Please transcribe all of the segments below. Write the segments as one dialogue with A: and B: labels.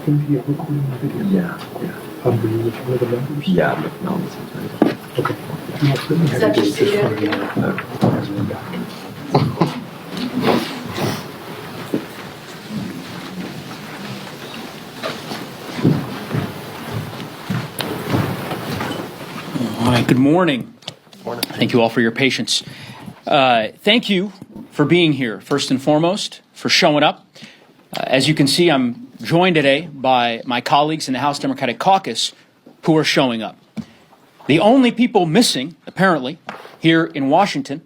A: Can we recording the video?
B: Yeah.
A: Were you with one of the members?
B: Yeah, I'm with Melvin's attorney.
A: Okay. You must have
C: Is that
A: to do
C: just
A: this
C: you?
A: from as we're back.
D: All right, good morning. Thank you all for your patience. Thank you for being here, first and foremost, for showing up. As you can see, I'm joined today by my colleagues in the House Democratic Caucus who are showing up. The only people missing, apparently, here in Washington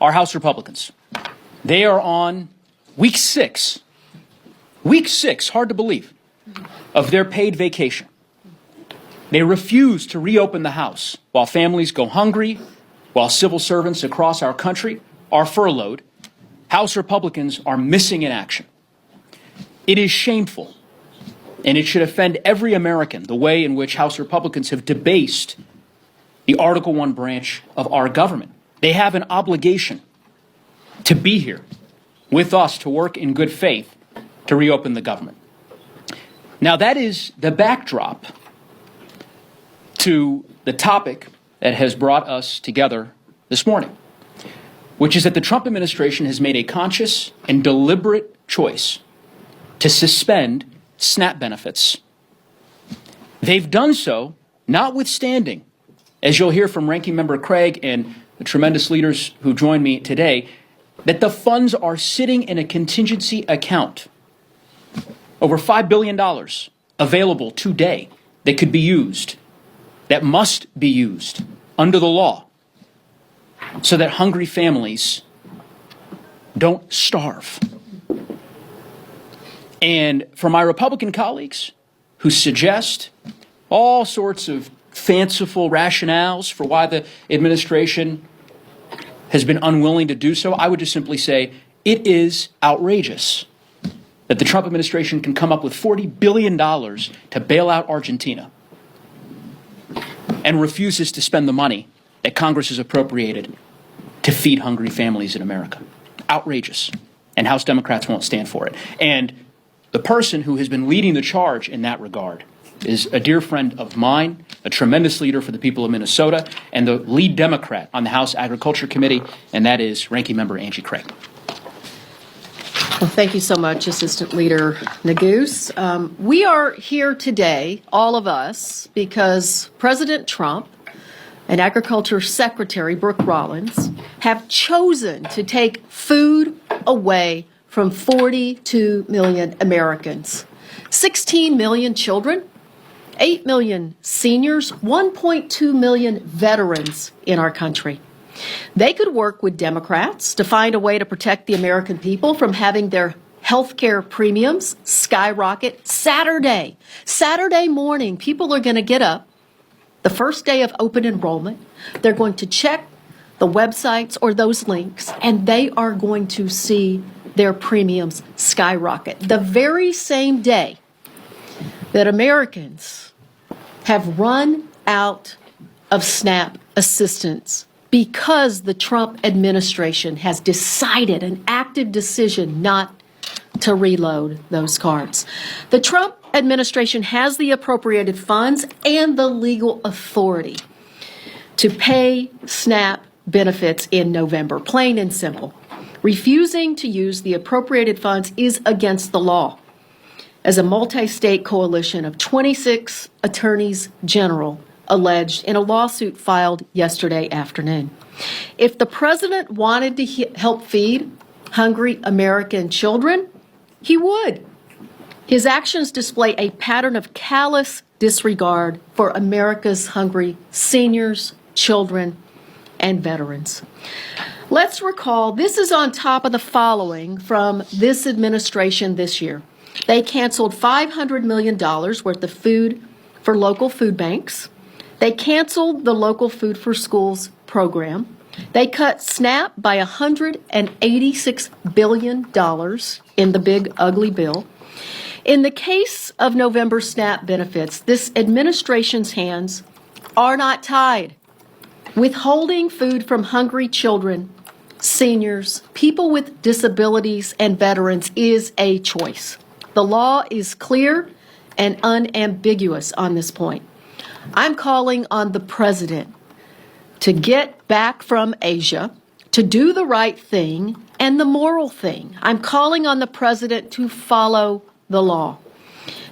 D: are House Republicans. They are on week six, hard to believe, of their paid vacation. They refuse to reopen the House while families go hungry, while civil servants across our country are furloughed. House Republicans are missing in action. It is shameful, and it should offend every American the way in which House Republicans have debased the Article I branch of our government. They have an obligation to be here with us to work in good faith to reopen the government. Now, that is the backdrop to the topic that has brought us together this morning, which is that the Trump administration has made a conscious and deliberate choice to suspend SNAP benefits. They've done so notwithstanding, as you'll hear from Ranking Member Craig and the tremendous leaders who join me today, that the funds are sitting in a contingency account. Over $5 billion available today that could be used, that must be used under the law so that hungry families don't starve. And for my Republican colleagues who suggest all sorts of fanciful rationales for why the administration has been unwilling to do so, I would just simply say it is outrageous that the Trump administration can come up with $40 billion to bail out Argentina and refuses to spend the money that Congress has appropriated to feed hungry families in America. Outrageous. And House Democrats won't stand for it. And the person who has been leading the charge in that regard is a dear friend of mine, a tremendous leader for the people of Minnesota, and the lead Democrat on the House Agriculture Committee, and that is Ranking Member Angie Craig.
C: Well, thank you so much, Assistant Leader Neguse. We are here today, all of us, because President Trump and Agriculture Secretary Brooke Rollins have chosen to take food away from 42 million Americans, 16 million children, 8 million seniors, 1.2 million veterans in our country. They could work with Democrats to find a way to protect the American people from having their health care premiums skyrocket. Saturday morning, people are going to get up the first day of open enrollment. They're going to check the websites or those links, and they are going to see their premiums skyrocket. The very same day that Americans have run out of SNAP assistance because the Trump administration has decided, an active decision, not to reload those cards. The Trump administration has the appropriated funds and the legal authority to pay SNAP benefits in November, plain and simple. Refusing to use the appropriated funds is against the law, as a multi-state coalition of 26 attorneys general alleged in a lawsuit filed yesterday afternoon. If the president wanted to help feed hungry American children, he would. His actions display a pattern of callous disregard for America's hungry seniors, children, and veterans. Let's recall, this is on top of the following from this administration this year. They canceled $500 million worth of food for local food banks. They canceled the local Food for Schools program. They cut SNAP by $186 billion in the big, ugly bill. In the case of November SNAP benefits, this administration's hands are not tied. Withholding food from hungry children, seniors, people with disabilities, and veterans is a choice. The law is clear and unambiguous on this point. I'm calling on the president to get back from Asia, to do the right thing and the moral thing. I'm calling on the president to follow the law.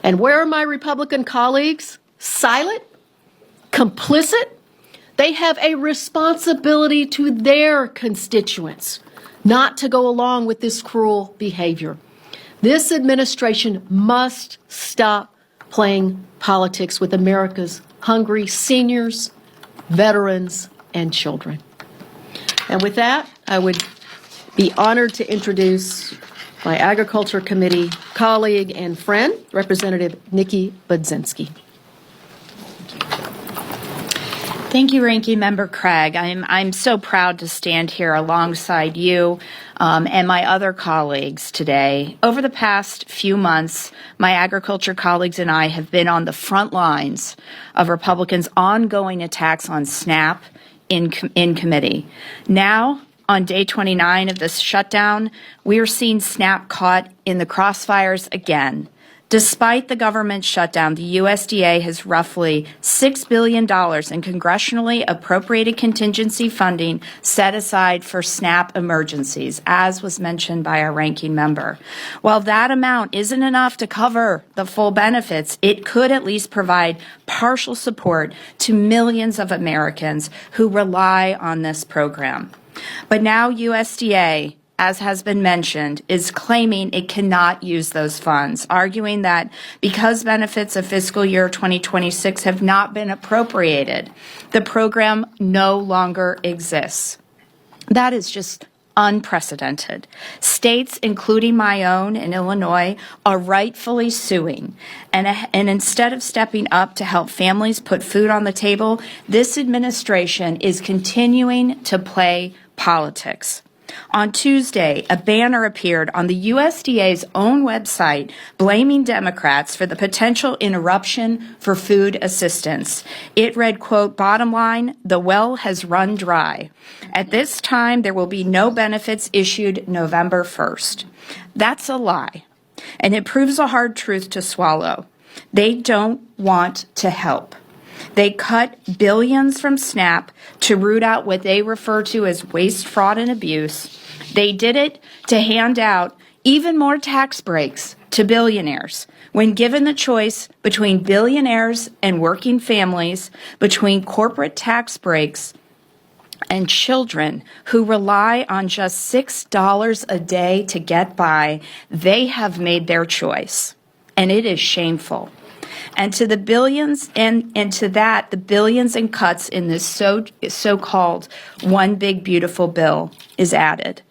C: And where are my Republican colleagues? Silent? Complicit? They have a responsibility to their constituents not to go along with this cruel behavior. This administration must stop playing politics with America's hungry seniors, veterans, and children. And with that, I would be honored to introduce my Agriculture Committee colleague and friend, Representative Nikki Budzinski.
B: Thank you, Ranking Member Craig. I'm so proud to stand here alongside you and my other colleagues today. Over the past few months, my agriculture colleagues and I have been on the front lines of Republicans' ongoing attacks on SNAP in committee. Now, on day 29 of this shutdown, we are seeing SNAP caught in the crossfires again. Despite the government shutdown, the USDA has roughly $6 billion in congressionally appropriated contingency funding set aside for SNAP emergencies, as was mentioned by our ranking member. While that amount isn't enough to cover the full benefits, it could at least provide partial support to millions of Americans who rely on this program. But now USDA, as has been mentioned, is claiming it cannot use those funds, arguing that because benefits of fiscal year 2026 have not been appropriated, the program no longer exists. That is just unprecedented. States, including my own in Illinois, are rightfully suing. And instead of stepping up to help families put food on the table, this administration is continuing to play politics. On Tuesday, a banner appeared on the USDA's own website blaming Democrats for the potential interruption for food assistance. It read, quote, "Bottom line, the well has run dry. At this time, there will be no benefits issued November 1st. That's a lie, and it proves a hard truth to swallow. They don't want to help. They cut billions from SNAP to root out what they refer to as waste, fraud, and abuse. They did it to hand out even more tax breaks to billionaires. When given the choice between billionaires and working families, between corporate tax breaks and children who rely on just $6 a day to get by, they have made their choice. And it is shameful. And to the billions, and to that, the billions in cuts in this so-called one big beautiful bill is added.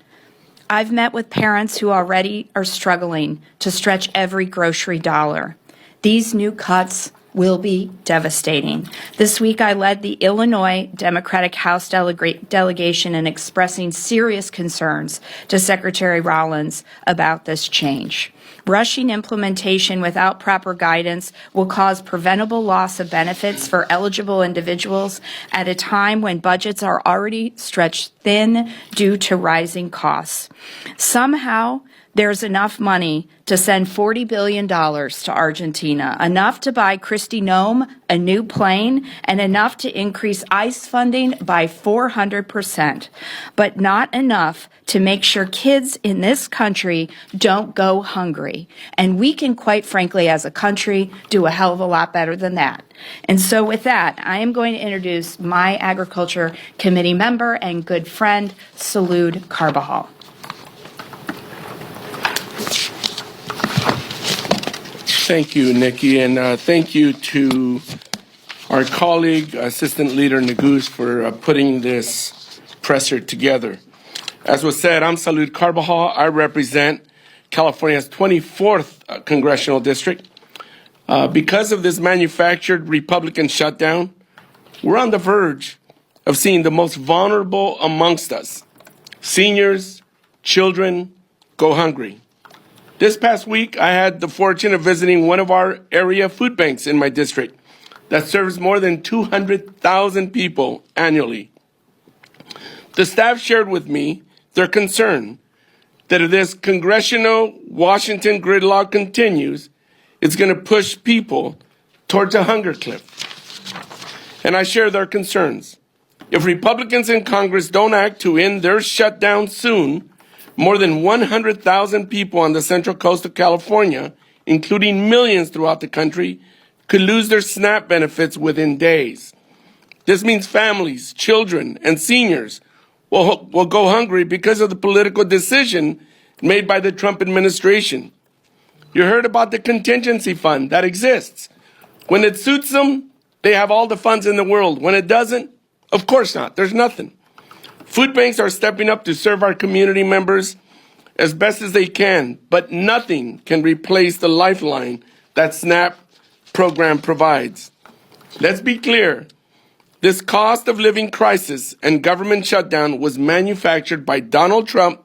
B: I've met with parents who already are struggling to stretch every grocery dollar. These new cuts will be devastating. This week, I led the Illinois Democratic House delegation in expressing serious concerns to Secretary Rollins about this change. Rushing implementation without proper guidance will cause preventable loss of benefits for eligible individuals at a time when budgets are already stretched thin due to rising costs. Somehow, there's enough money to send $40 billion to Argentina, enough to buy Kristi Noem a new plane, and enough to increase ICE funding by 400%, but not enough to make sure kids in this country don't go hungry. And we can, quite frankly, as a country, do a hell of a lot better than that. And so with that, I am going to introduce my Agriculture Committee member and good friend, Salud Carbajal.
E: Thank you, Nikki, and thank you to our colleague, Assistant Leader Neguse, for putting this presser together. As was said, I'm Salud Carbajal. I represent California's 24th Congressional District. Because of this manufactured Republican shutdown, we're on the verge of seeing the most vulnerable amongst us, seniors, children, go hungry. This past week, I had the fortune of visiting one of our area food banks in my district that serves more than 200,000 people annually. The staff shared with me their concern that if this congressional Washington gridlock continues, it's going to push people towards a hunger cliff. And I share their concerns. If Republicans in Congress don't act to end their shutdown soon, more than 100,000 people on the Central Coast of California, including millions throughout the country, could lose their SNAP benefits within days. This means families, children, and seniors will go hungry because of the political decision made by the Trump administration. You heard about the contingency fund that exists. When it suits them, they have all the funds in the world. When it doesn't, of course not. There's nothing. Food banks are stepping up to serve our community members as best as they can, but nothing can replace the lifeline that SNAP program provides. Let's be clear. This cost of living crisis and government shutdown was manufactured by Donald Trump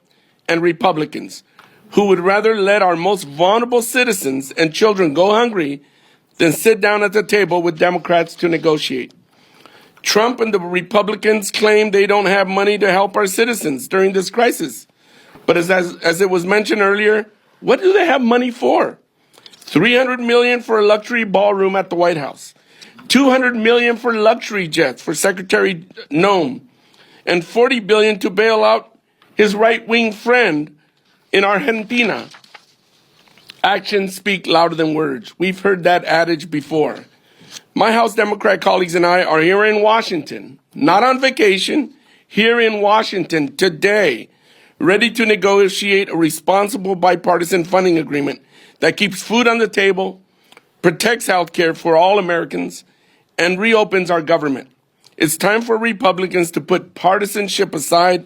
E: and Republicans, who would rather let our most vulnerable citizens and children go hungry than sit down at the table with Democrats to negotiate. Trump and the Republicans claim they don't have money to help our citizens during this crisis. But as it was mentioned earlier, what do they have money for? $300 million for a luxury ballroom at the White House, $200 million for luxury jets for Secretary Nome, and $40 billion to bail out his right-wing friend in Argentina. Actions speak louder than words. We've heard that adage before. My House Democrat colleagues and I are here in Washington, not on vacation, here in Washington today, ready to negotiate a responsible bipartisan funding agreement that keeps food on the table, protects health care for all Americans, and reopens our government. It's time for Republicans to put partisanship aside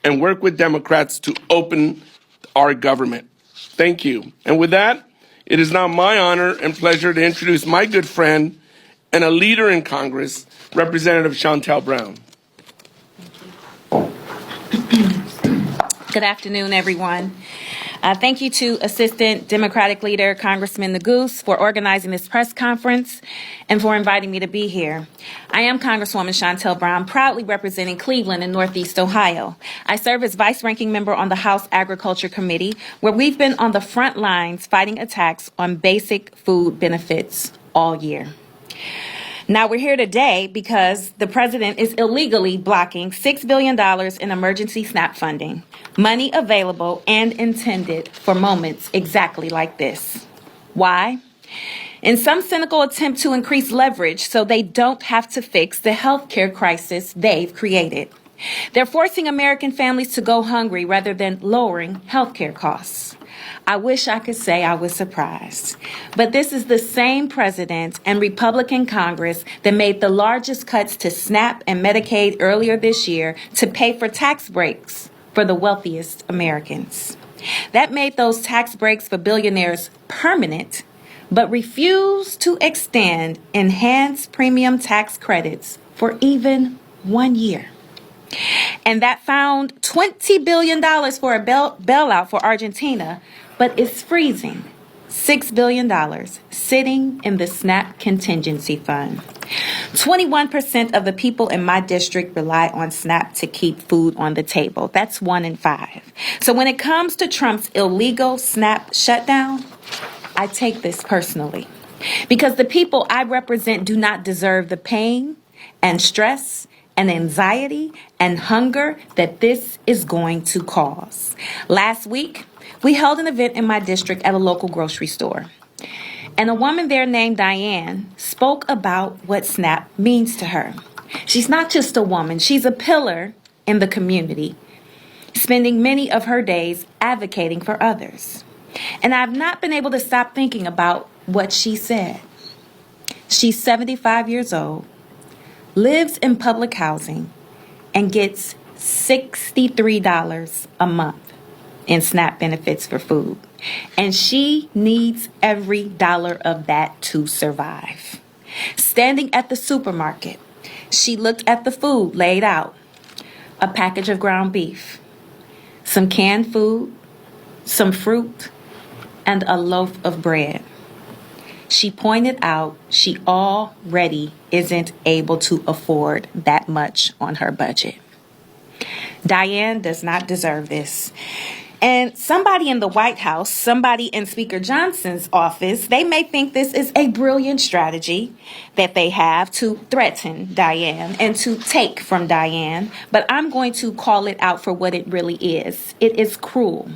E: and work with Democrats to open our government. Thank you. And with that, it is now my honor and pleasure to introduce my good friend and a leader in Congress, Representative Shontel Brown.
F: Good afternoon, everyone. Thank you to Assistant Democratic Leader Congressman Neguse for organizing this press conference and for inviting me to be here. I am Congresswoman Shontel Brown, proudly representing Cleveland and Northeast Ohio. I serve as Vice-Ranking Member on the House Agriculture Committee, where we've been on the front lines fighting attacks on basic food benefits all year. Now, we're here today because the president is illegally blocking $6 billion in emergency SNAP funding, money available and intended for moments exactly like this. Why? In some cynical attempt to increase leverage so they don't have to fix the healthcare crisis they've created. They're forcing American families to go hungry rather than lowering healthcare costs. I wish I could say I was surprised. But this is the same president and Republican Congress that made the largest cuts to SNAP and Medicaid earlier this year to pay for tax breaks for the wealthiest Americans. That made those tax breaks for billionaires permanent, but refused to extend enhanced premium tax credits for even 1 year. And that found $20 billion for a bailout for Argentina, but is freezing $6 billion sitting in the SNAP contingency fund. 21% of the people in my district rely on SNAP to keep food on the table. That's 1 in 5. So when it comes to Trump's illegal SNAP shutdown, I take this personally because the people I represent do not deserve the pain and stress and anxiety and hunger that this is going to cause. Last week, we held an event in my district at a local grocery store. And a woman there named Diane spoke about what SNAP means to her. She's not just a woman, she's a pillar in the community, spending many of her days advocating for others. And I've not been able to stop thinking about what she said. She's 75 years old, lives in public housing, and gets $63 a month in SNAP benefits for food. And she needs every dollar of that to survive. Standing at the supermarket, she looked at the food laid out. A package of ground beef, some canned food, some fruit, and a loaf of bread. She pointed out she already isn't able to afford that much on her budget. Diane does not deserve this. And somebody in the White House, somebody in Speaker Johnson's office, they may think this is a brilliant strategy that they have to threaten Diane and to take from Diane, but I'm going to call it out for what it really is. It is cruel.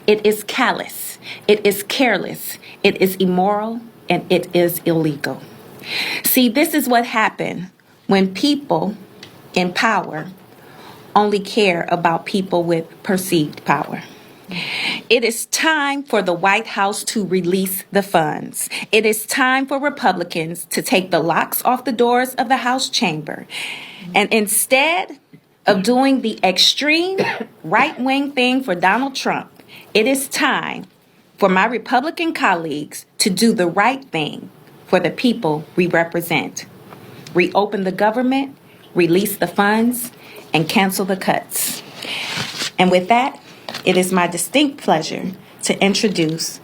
F: It is callous. It is careless. It is immoral, and it is illegal. See, this is what happened when people in power only care about people with perceived power. It is time for the White House to release the funds. It is time for Republicans to take the locks off the doors of the House chamber. And instead of doing the extreme right-wing thing for Donald Trump, it is time for my Republican colleagues to do the right thing for the people we represent. Reopen the government, release the funds, and cancel the cuts. And with that, it is my distinct pleasure to introduce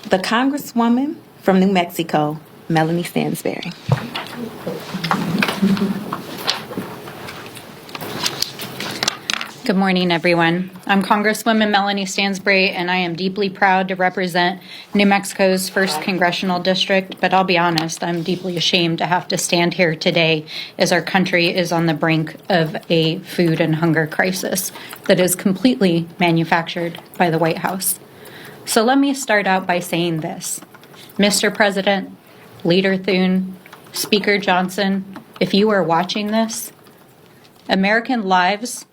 F: the Congresswoman from New Mexico, Melanie Stansberry.
B: Good morning, everyone. I'm Congresswoman Melanie Stansberry, and I am deeply proud to represent New Mexico's 1st Congressional District, but I'll be honest, I'm deeply ashamed to have to stand here today as our country is on the brink of a food and hunger crisis that is completely manufactured by the White House. So let me start out by saying this. Mr. President, Leader Thune, Speaker Johnson, if you are watching this, American lives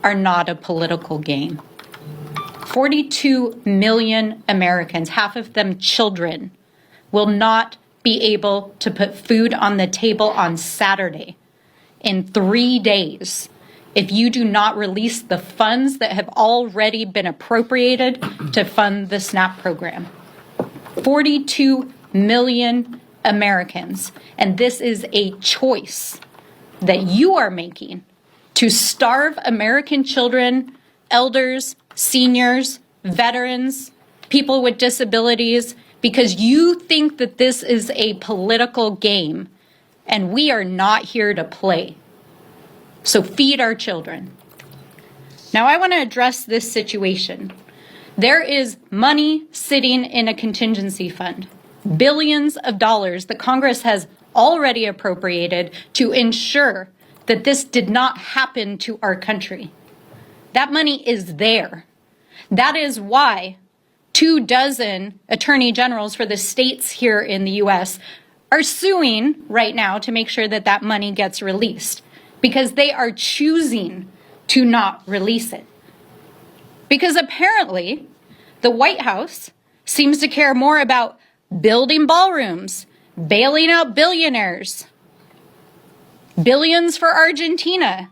B: are not a political game. 42 million Americans, half of them children, will not be able to put food on the table on Saturday in 3 days if you do not release the funds that have already been appropriated to fund the SNAP program. 42 million Americans, and this is a choice that you are making to starve American children, elders, seniors, veterans, people with disabilities, because you think that this is a political game, and we are not here to play. So feed our children. Now, I want to address this situation. There is money sitting in a contingency fund, billions of dollars that Congress has already appropriated to ensure that this did not happen to our country. That money is there. That is why 24 attorney generals for the states here in the U.S. are suing right now to make sure that that money gets released, because they are choosing to not release it. Because apparently the White House seems to care more about building ballrooms, bailing out billionaires, billions for Argentina,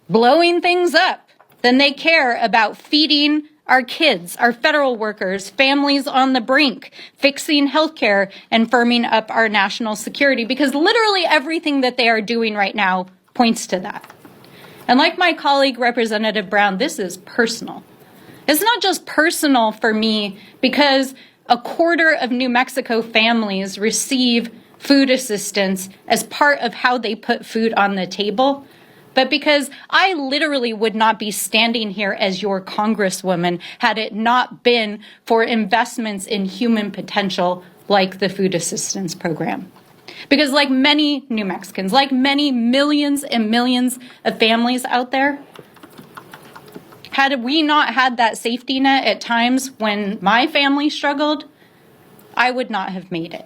B: blowing things up, than they care about feeding our kids, our federal workers, families on the brink, fixing healthcare, and firming up our national security, because literally everything that they are doing right now points to that. And like my colleague, Representative Brown, this is personal. It's not just personal for me because a quarter of New Mexico families receive food assistance as part of how they put food on the table, but because I literally would not be standing here as your Congresswoman had it not been for investments in human potential like the food assistance program. Because like many New Mexicans, like many millions and millions of families out there, had we not had that safety net at times when my family struggled, I would not have made it.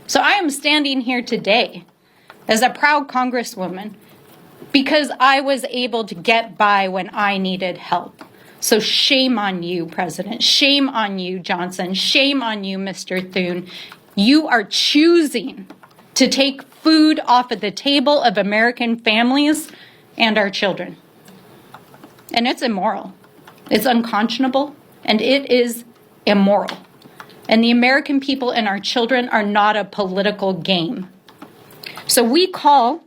B: So I am standing here today as a proud Congresswoman because I was able to get by when I needed help. So shame on you, President. Shame on you, Johnson. Shame on you, Mr. Thune. You are choosing to take food off of the table of American families and our children. And it's immoral. It's unconscionable, and it is immoral. And the American people and our children are not a political game. So we call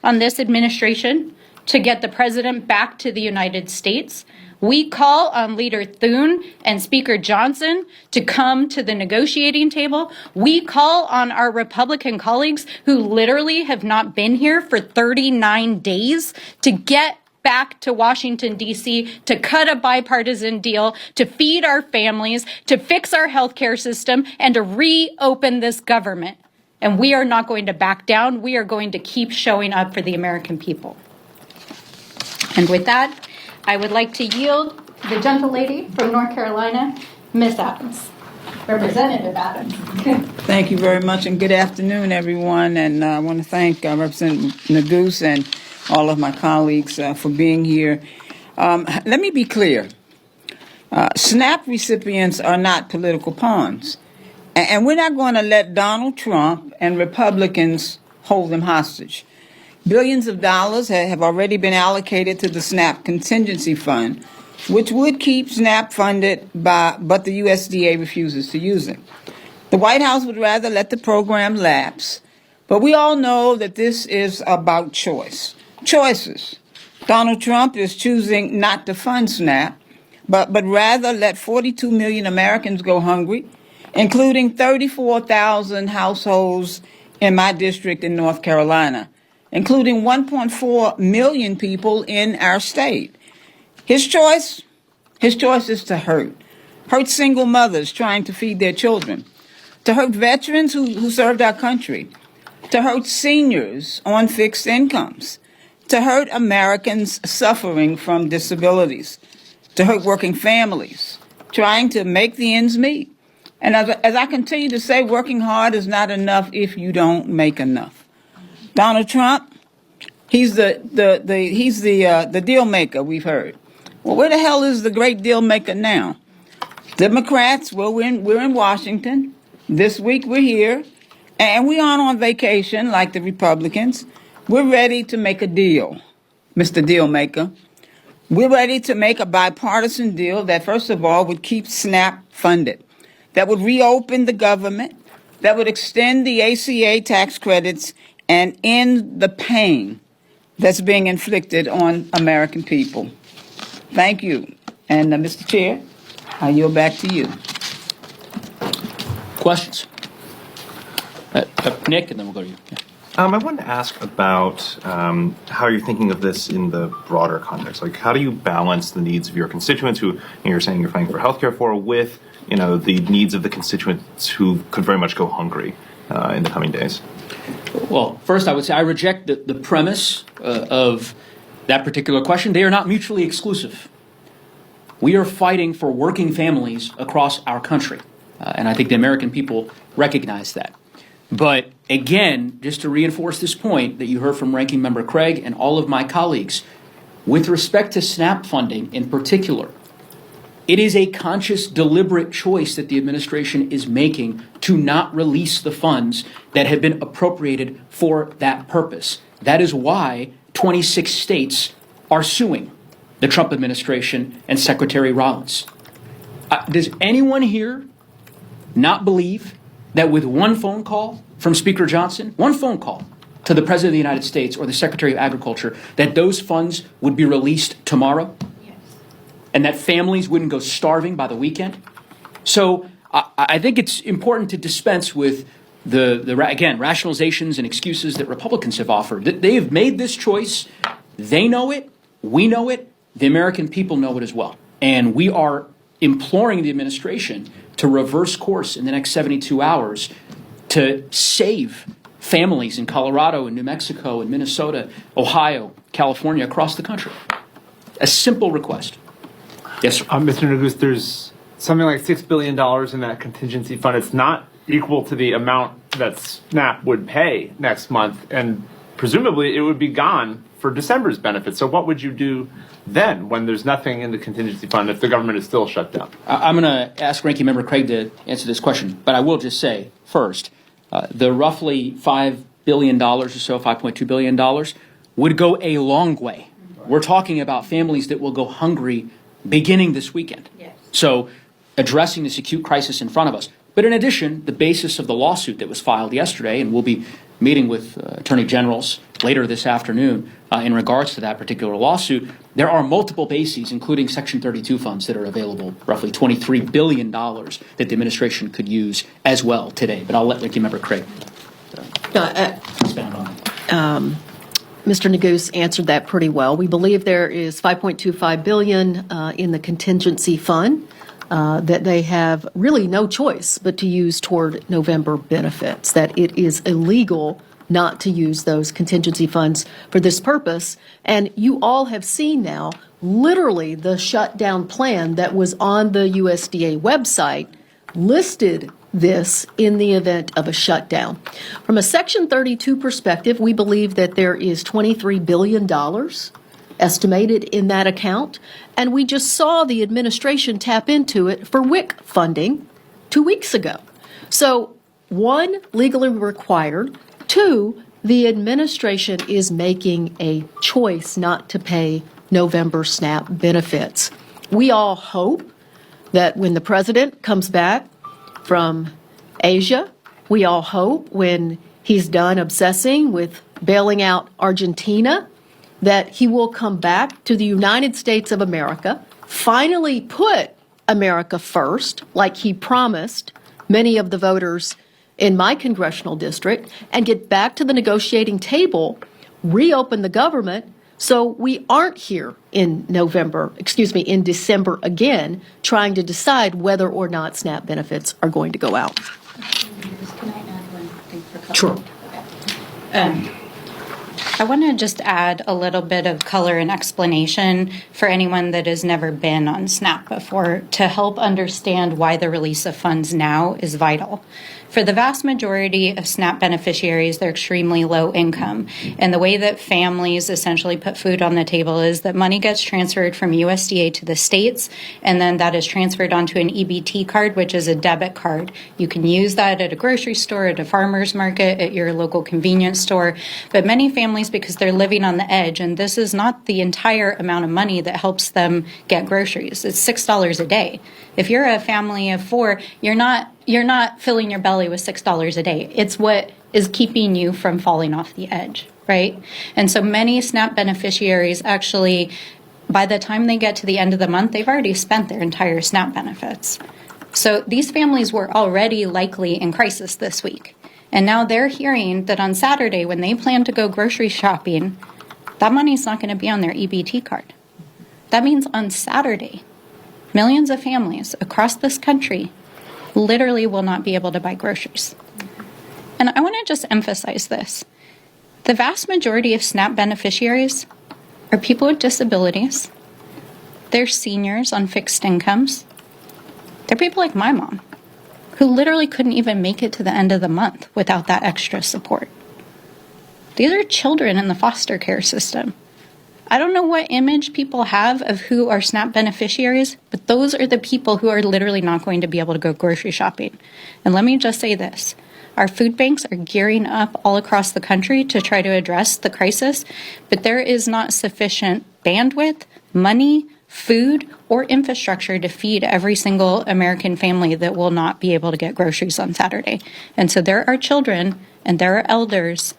B: on this administration to get the president back to the United States. We call on Leader Thune and Speaker Johnson to come to the negotiating table. We call on our Republican colleagues who literally have not been here for 39 days to get back to Washington, D.C. to cut a bipartisan deal, to feed our families, to fix our healthcare system, and to reopen this government. And we are not going to back down. We are going to keep showing up for the American people. And with that, I would like to yield to the gentle lady from North Carolina, Ms. Adams. Representative Adams.
G: Thank you very much, and good afternoon, everyone. And I want to thank Representative Neguse and all of my colleagues for being here. Let me be clear. SNAP recipients are not political pawns. And we're not going to let Donald Trump and Republicans hold them hostage. Billions of dollars have already been allocated to the SNAP contingency fund, which would keep SNAP funded, but the USDA refuses to use it. The White House would rather let the program lapse, but we all know that this is about choice. Choices. Donald Trump is choosing not to fund SNAP, but rather let 42 million Americans go hungry, including 34,000 households in my district in North Carolina, including 1.4 million people in our state. His choice is to hurt single mothers trying to feed their children, to hurt veterans who served our country, to hurt seniors on fixed incomes, to hurt Americans suffering from disabilities, to hurt working families trying to make the ends meet. And as I continue to say, working hard is not enough if you don't make enough. Donald Trump, he's the deal maker we've heard. Well, where the hell is the great deal maker now? Democrats, well, we're in Washington. This week we're here, and we aren't on vacation like the Republicans. We're ready to make a deal, Mr. Deal Maker. We're ready to make a bipartisan deal that, first of all, would keep SNAP funded, that would reopen the government, that would extend the ACA tax credits, and end the pain that's being inflicted on American people. Thank you. And Mr. Chair, I yield back to you.
D: Questions? Nick, and then we'll go to you. Yeah.
H: I wanted to ask about how you're thinking of this in the broader context. Like, how do you balance the needs of your constituents, who you're saying you're fighting for healthcare for, with the needs of the constituents who could very much go hungry in the coming days?
D: Well, first, I would say I reject the premise of that particular question. They are not mutually exclusive. We are fighting for working families across our country, and I think the American people recognize that. But again, just to reinforce this point that you heard from Ranking Member Craig and all of my colleagues, with respect to SNAP funding in particular, it is a conscious, deliberate choice that the administration is making to not release the funds that have been appropriated for that purpose. That is why 26 states are suing the Trump administration and Secretary Rollins. Does anyone here not believe that with one phone call from Speaker Johnson, one phone call to the President of the United States or the Secretary of Agriculture, that those funds would be released tomorrow? Yes. And that families wouldn't go starving by the weekend? So I think it's important to dispense with again, rationalizations and excuses that Republicans have offered. They have made this choice. They know it. We know it. The American people know it as well. And we are imploring the administration to reverse course in the next 72 hours to save families in Colorado and New Mexico and Minnesota, Ohio, California, across the country. A simple request. Yes, sir.
I: Mr. Neguse, there's something like $6 billion in that contingency fund. It's not equal to the amount that SNAP would pay next month, and presumably it would be gone for December's benefits. So what would you do then when there's nothing in the contingency fund if the government is still shut down?
D: I'm going to ask Ranking Member Craig to answer this question, but I will just say first, the roughly $5 billion or so, $5.2 billion, would go a long way. We're talking about families that will go hungry beginning this weekend. Yes. So addressing this acute crisis in front of us. But in addition, the basis of the lawsuit that was filed yesterday, and we'll be meeting with attorney generals later this afternoon in regards to that particular lawsuit, there are multiple bases, including Section 32 funds that are available, roughly $23 billion that the administration could use as well today. But I'll let Ranking Member Craig expound on it.
C: Mr. Neguse answered that pretty well. We believe there is $5.25 billion in the contingency fund that they have really no choice but to use toward November benefits, that it is illegal not to use those contingency funds for this purpose. And you all have seen now literally the shutdown plan that was on the USDA website listed this in the event of a shutdown. From a Section 32 perspective, we believe that there is $23 billion estimated in that account, and we just saw the administration tap into it for WIC funding 2 weeks ago. So, one, legally required. Two, the administration is making a choice not to pay November SNAP benefits. We all hope that when the president comes back from Asia, we all hope when he's done obsessing with bailing out Argentina, that he will come back to the United States of America, finally put America first, like he promised many of the voters in my congressional district, and get back to the negotiating table, reopen the government, so we aren't here in in December again, trying to decide whether or not SNAP benefits are going to go out.
B: Can I add one thing for color?
A: Sure.
B: I want to just add a little bit of color and explanation for anyone that has never been on SNAP before to help understand why the release of funds now is vital. For the vast majority of SNAP beneficiaries, they're extremely low income. And the way that families essentially put food on the table is that money gets transferred from USDA to the states, and then that is transferred onto an EBT card, which is a debit card. You can use that at a grocery store, at a farmer's market, at your local convenience store. But many families, because they're living on the edge, and this is not the entire amount of money that helps them get groceries. It's $6 a day. If you're a family of four, you're not filling your belly with $6 a day. It's what is keeping you from falling off the edge, right? And so many SNAP beneficiaries actually, by the time they get to the end of the month, they've already spent their entire SNAP benefits. So these families were already likely in crisis this week. And now they're hearing that on Saturday, when they plan to go grocery shopping, that money's not going to be on their EBT card. That means on Saturday, millions of families across this country literally will not be able to buy groceries. And I want to just emphasize this. The vast majority of SNAP beneficiaries are people with disabilities. They're seniors on fixed incomes. They're people like my mom, who literally couldn't even make it to the end of the month without that extra support. These are children in the foster care system. I don't know what image people have of who are SNAP beneficiaries, but those are the people who are literally not going to be able to go grocery shopping. And let me just say this. Our food banks are gearing up all across the country to try to address the crisis, but there is not sufficient bandwidth, money, food, or infrastructure to feed every single American family that will not be able to get groceries on Saturday. And so there are children and there are elders,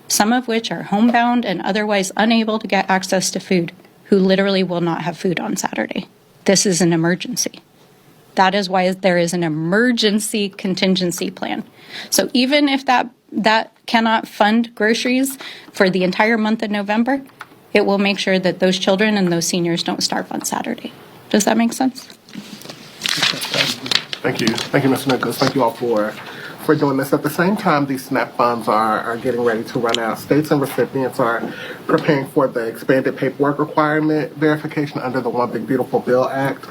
B: some of which are homebound and otherwise unable to get access to food, who literally will not have food on Saturday. This is an emergency. That is why there is an emergency contingency plan. So even if that cannot fund groceries for the entire month of November, it will make sure that those children and those seniors don't starve on Saturday. Does that make sense?
J: Thank you. Thank you, Mr. Neguse. Thank you all for doing this. At the same time, these SNAP funds are getting ready to run out. States and recipients are preparing for the expanded paperwork requirement verification under the One Big Beautiful Bill Act,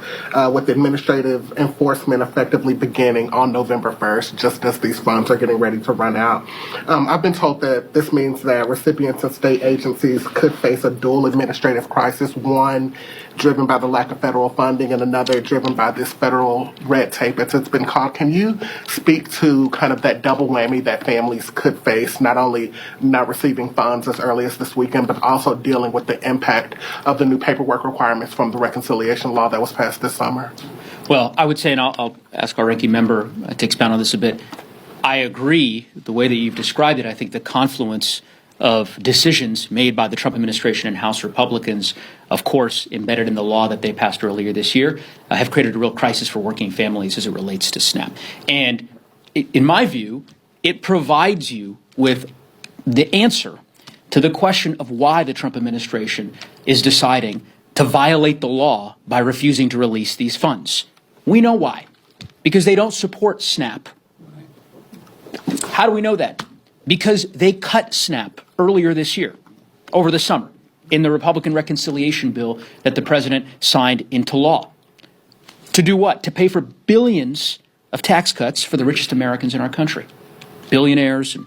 J: with administrative enforcement effectively beginning on November 1st, just as these funds are getting ready to run out. I've been told that this means that recipients and state agencies could face a dual administrative crisis, one driven by the lack of federal funding and another driven by this federal red tape, as it's been called. Can you speak to kind of that double whammy that families could face, not only not receiving funds as early as this weekend, but also dealing with the impact of the new paperwork requirements from the reconciliation law that was passed this summer?
D: Well, I would say, and I'll ask our ranking member to expound on this a bit, I agree the way that you've described it. I think the confluence of decisions made by the Trump administration and House Republicans, of course, embedded in the law that they passed earlier this year, have created a real crisis for working families as it relates to SNAP. And in my view, it provides you with the answer to the question of why the Trump administration is deciding to violate the law by refusing to release these funds. We know why. Because they don't support SNAP. How do we know that? Because they cut SNAP earlier this year, over the summer, in the Republican reconciliation bill that the president signed into law. To do what? To pay for billions of tax cuts for the richest Americans in our country. Billionaires and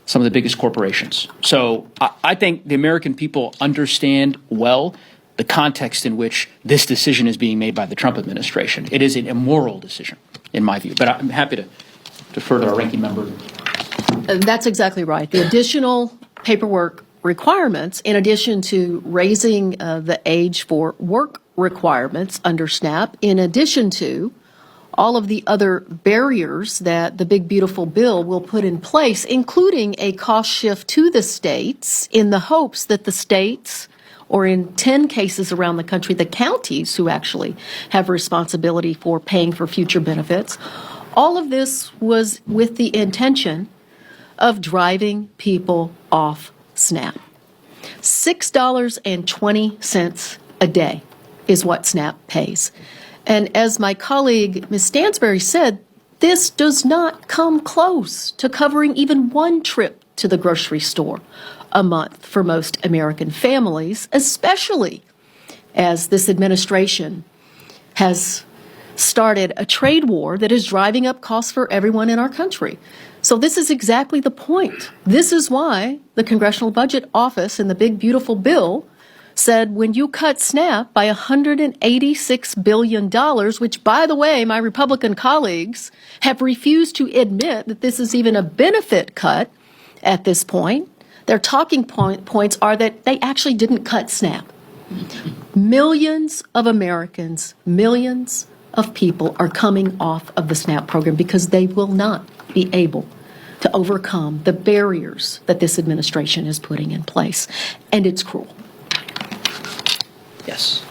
D: some of the biggest corporations. So I think the American people understand well the context in which this decision is being made by the Trump administration. It is an immoral decision, in my view. But I'm happy to defer to our ranking member.
C: That's exactly right. The additional paperwork requirements, in addition to raising the age for work requirements under SNAP, in addition to all of the other barriers that the big beautiful bill will put in place, including a cost shift to the states in the hopes that the states, or in 10 cases around the country, the counties who actually have responsibility for paying for future benefits, all of this was with the intention of driving people off SNAP. $6.20 a day is what SNAP pays. And as my colleague, Ms. Stansbury, said, this does not come close to covering even one trip to the grocery store a month for most American families, especially as this administration has started a trade war that is driving up costs for everyone in our country. So this is exactly the point. This is why the Congressional Budget Office in the big beautiful bill said when you cut SNAP by $186 billion, which, by the way, my Republican colleagues have refused to admit that this is even a benefit cut at this point. Their talking points are that they actually didn't cut SNAP. Millions of Americans, millions of people are coming off of the SNAP program because they will not be able to overcome the barriers that this administration is putting in place. And it's cruel.
D: Yes.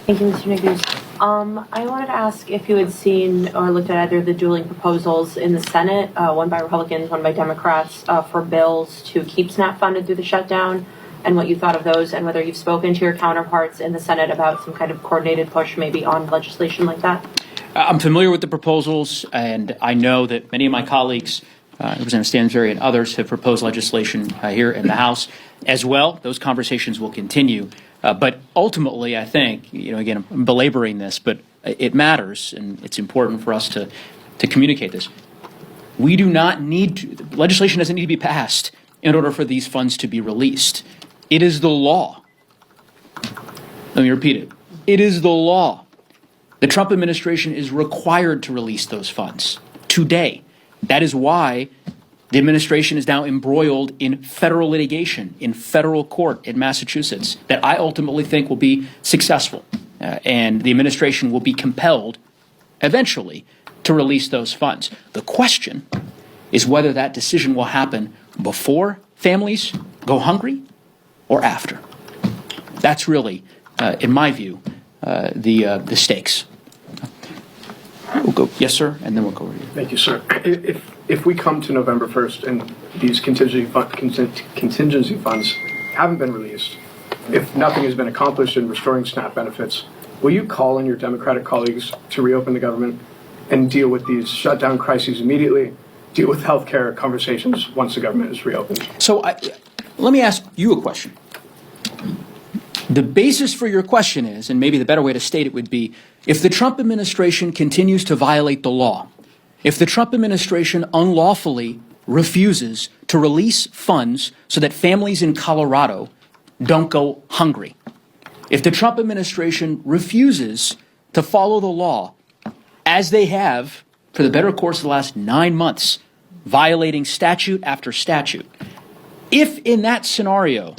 K: Thank you, Mr. Neguse. I wanted to ask if you had seen or looked at either of the dueling proposals in the Senate, one by Republicans, one by Democrats, for bills to keep SNAP funded through the shutdown, and what you thought of those, and whether you've spoken to your counterparts in the Senate about some kind of coordinated push maybe on legislation like that.
D: I'm familiar with the proposals, and I know that many of my colleagues, Representative Stansbury and others, have proposed legislation here in the House as well. Those conversations will continue. But ultimately, I think, again, I'm belaboring this, but it matters, and it's important for us to communicate this. We do not need to, legislation doesn't need to be passed in order for these funds to be released. It is the law. Let me repeat it. It is the law. The Trump administration is required to release those funds today. That is why the administration is now embroiled in federal litigation, in federal court in Massachusetts, that I ultimately think will be successful. And the administration will be compelled, eventually, to release those funds. The question is whether that decision will happen before families go hungry or after. That's really, in my view, the stakes. We'll go, yes, sir, and then we'll go over here.
A: Thank you, sir. If we come to November 1st and these contingency funds haven't been released, if nothing has been accomplished in restoring SNAP benefits, will you call on your Democratic colleagues to reopen the government and deal with these shutdown crises immediately, deal with health care conversations once the government is reopened?
D: So let me ask you a question. The basis for your question is, and maybe the better way to state it would be, if the Trump administration continues to violate the law, if the Trump administration unlawfully refuses to release funds so that families in Colorado don't go hungry, if the Trump administration refuses to follow the law, as they have for the better course of the last 9 months, violating statute after statute, if in that scenario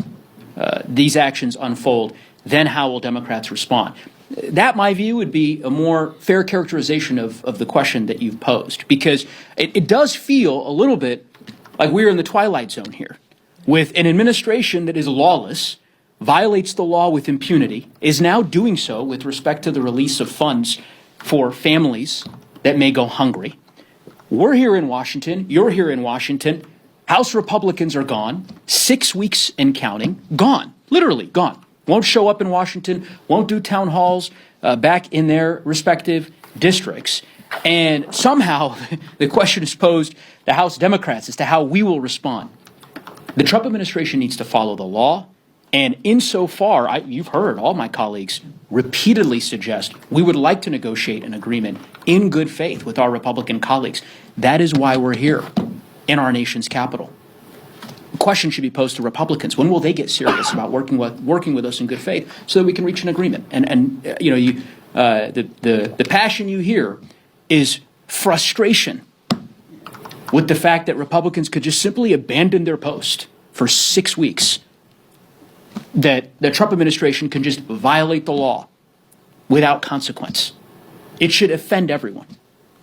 D: these actions unfold, then how will Democrats respond? That, my view, would be a more fair characterization of the question that you've posed, because it does feel a little bit like we're in the twilight zone here, with an administration that is lawless, violates the law with impunity, is now doing so with respect to the release of funds for families that may go hungry. We're here in Washington, you're here in Washington, House Republicans are gone, 6 weeks and counting, gone, literally gone. Won't show up in Washington, won't do town halls back in their respective districts. And somehow the question is posed to House Democrats as to how we will respond. The Trump administration needs to follow the law. And insofar, you've heard all my colleagues repeatedly suggest we would like to negotiate an agreement in good faith with our Republican colleagues. That is why we're here in our nation's capital. The question should be posed to Republicans. When will they get serious about working with us in good faith so that we can reach an agreement? And you know, the passion you hear is frustration with the fact that Republicans could just simply abandon their post for 6 weeks, that the Trump administration can just violate the law without consequence. It should offend everyone.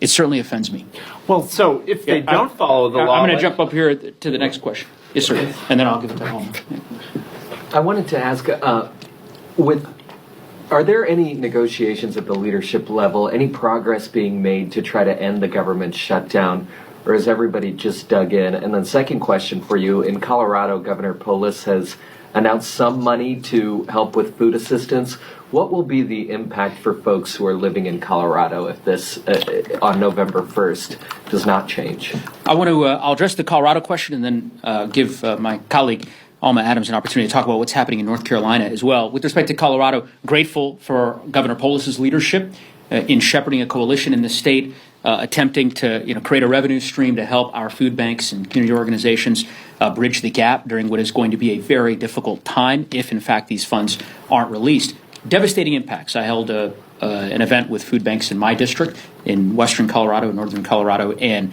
D: It certainly offends me.
I: Well, so if they don't follow the law,
D: I'm going to jump up here to the next question. Yes, sir. And then I'll give it to Helen.
L: I wanted to ask, are there any negotiations at the leadership level, any progress being made to try to end the government shutdown, or is everybody just dug in? And then second question for you, in Colorado, Governor Polis has announced some money to help with food assistance. What will be the impact for folks who are living in Colorado if this, on November 1st, does not change?
D: I'll address the Colorado question and then give my colleague Alma Adams an opportunity to talk about what's happening in North Carolina as well. With respect to Colorado, grateful for Governor Polis's leadership in shepherding a coalition in the state, attempting to create a revenue stream to help our food banks and community organizations bridge the gap during what is going to be a very difficult time if, in fact, these funds aren't released. Devastating impacts. I held an event with food banks in my district in western Colorado, northern Colorado, and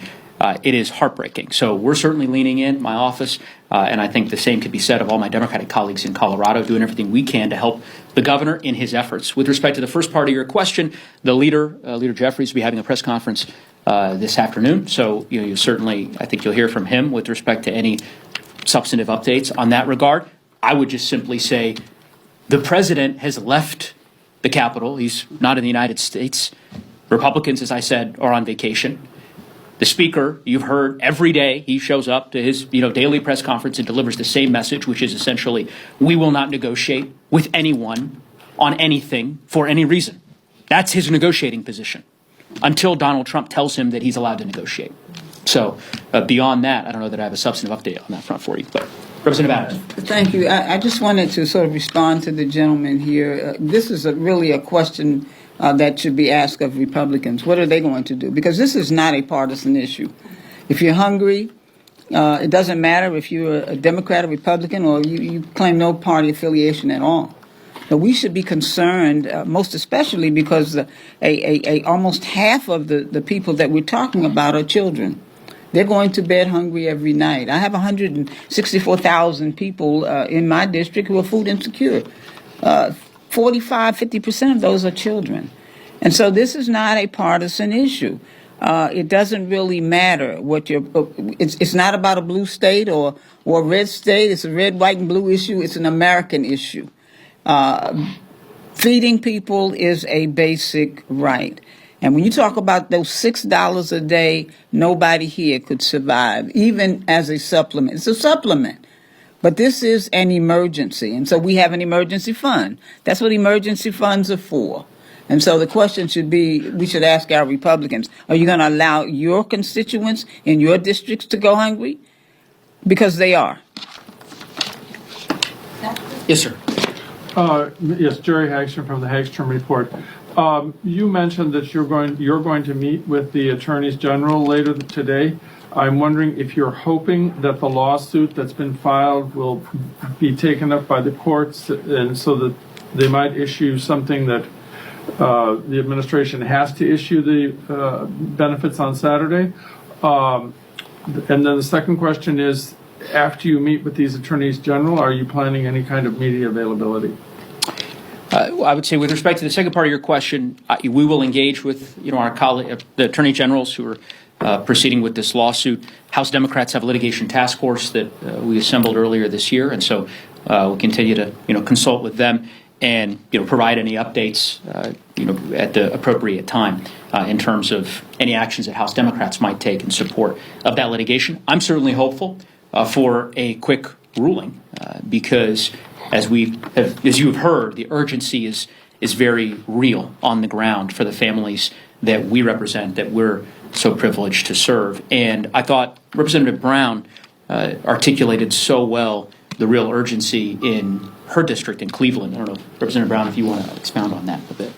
D: it is heartbreaking. So we're certainly leaning in, my office, and I think the same could be said of all my Democratic colleagues in Colorado, doing everything we can to help the governor in his efforts. With respect to the first part of your question, the Leader Jeffries, will be having a press conference this afternoon. So you certainly, I think you'll hear from him with respect to any substantive updates on that regard. I would just simply say the president has left the Capitol. He's not in the United States. Republicans, as I said, are on vacation. The speaker, you've heard every day, he shows up to his daily press conference and delivers the same message, which is essentially, we will not negotiate with anyone on anything for any reason. That's his negotiating position until Donald Trump tells him that he's allowed to negotiate. So beyond that, I don't know that I have a substantive update on that front for you. But Representative Adams.
G: Thank you. I just wanted to sort of respond to the gentleman here. This is really a question that should be asked of Republicans. What are they going to do? Because this is not a partisan issue. If you're hungry, it doesn't matter if you're a Democrat or Republican or you claim no party affiliation at all. But we should be concerned, most especially because almost half of the people that we're talking about are children. They're going to bed hungry every night. I have 164,000 people in my district who are food insecure. 50% of those are children. And so this is not a partisan issue. It doesn't really matter what it's not about a blue state or a red state. It's a red, white, and blue issue. It's an American issue. Feeding people is a basic right. And when you talk about those $6 a day, nobody here could survive, even as a supplement. It's a supplement. But this is an emergency, and so we have an emergency fund. That's what emergency funds are for. And so the question should be, we should ask our Republicans, are you going to allow your constituents in your districts to go hungry? Because they are.
D: Yes, sir.
M: Yes, Jerry Hagstrom from the Hagstrom Report. You mentioned that you're going to meet with the attorneys general later today. I'm wondering if you're hoping that the lawsuit that's been filed will be taken up by the courts, and so that they might issue something that the administration has to issue the benefits on Saturday. And then the second question is, after you meet with these attorneys general, are you planning any kind of media availability?
D: I would say, with respect to the second part of your question, we will engage with our colleague, the attorney generals who are proceeding with this lawsuit. House Democrats have a litigation task force that we assembled earlier this year, and so we'll continue to consult with them and provide any updates at the appropriate time in terms of any actions that House Democrats might take in support of that litigation. I'm certainly hopeful for a quick ruling because, as you have heard, the urgency is very real on the ground for the families that we represent, that we're so privileged to serve. And I thought Representative Brown articulated so well the real urgency in her district in Cleveland. I don't know, Representative Brown, if you want to expound on that a bit.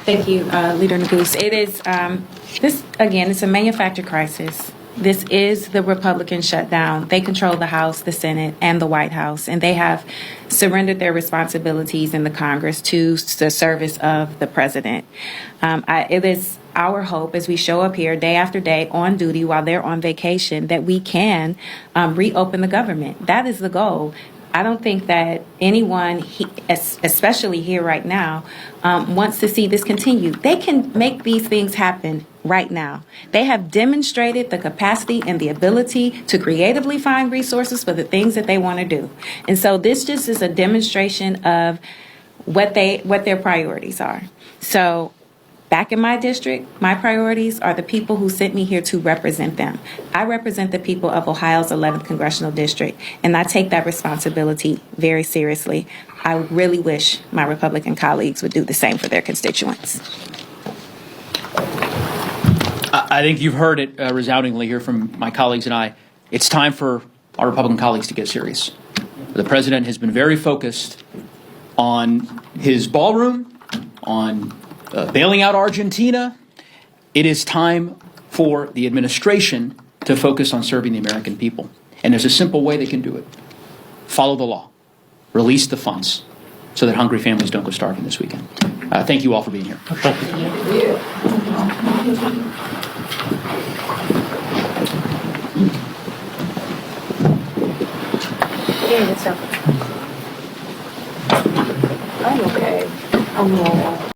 F: Thank you, Leader Neguse. It is, this, again, it's a manufactured crisis. This is the Republican shutdown. They control the House, the Senate, and the White House, and they have surrendered their responsibilities in the Congress to the service of the president. It is our hope as we show up here day after day on duty while they're on vacation that we can reopen the government. That is the goal. I don't think that anyone, especially here right now, wants to see this continue. They can make these things happen right now. They have demonstrated the capacity and the ability to creatively find resources for the things that they want to do. And so this just is a demonstration of what their priorities are. So back in my district, my priorities are the people who sent me here to represent them. I represent the people of Ohio's 11th Congressional District, and I take that responsibility very seriously. I really wish my Republican colleagues would do the same for their constituents.
D: I think you've heard it resoundingly here from my colleagues and I. It's time for our Republican colleagues to get serious. The president has been very focused on his ballroom, on bailing out Argentina. It is time for the administration to focus on serving the American people. And there's a simple way they can do it. Follow the law. Release the funds so that hungry families don't go starving this weekend. Thank you all for being here.
K: I'm okay. I'm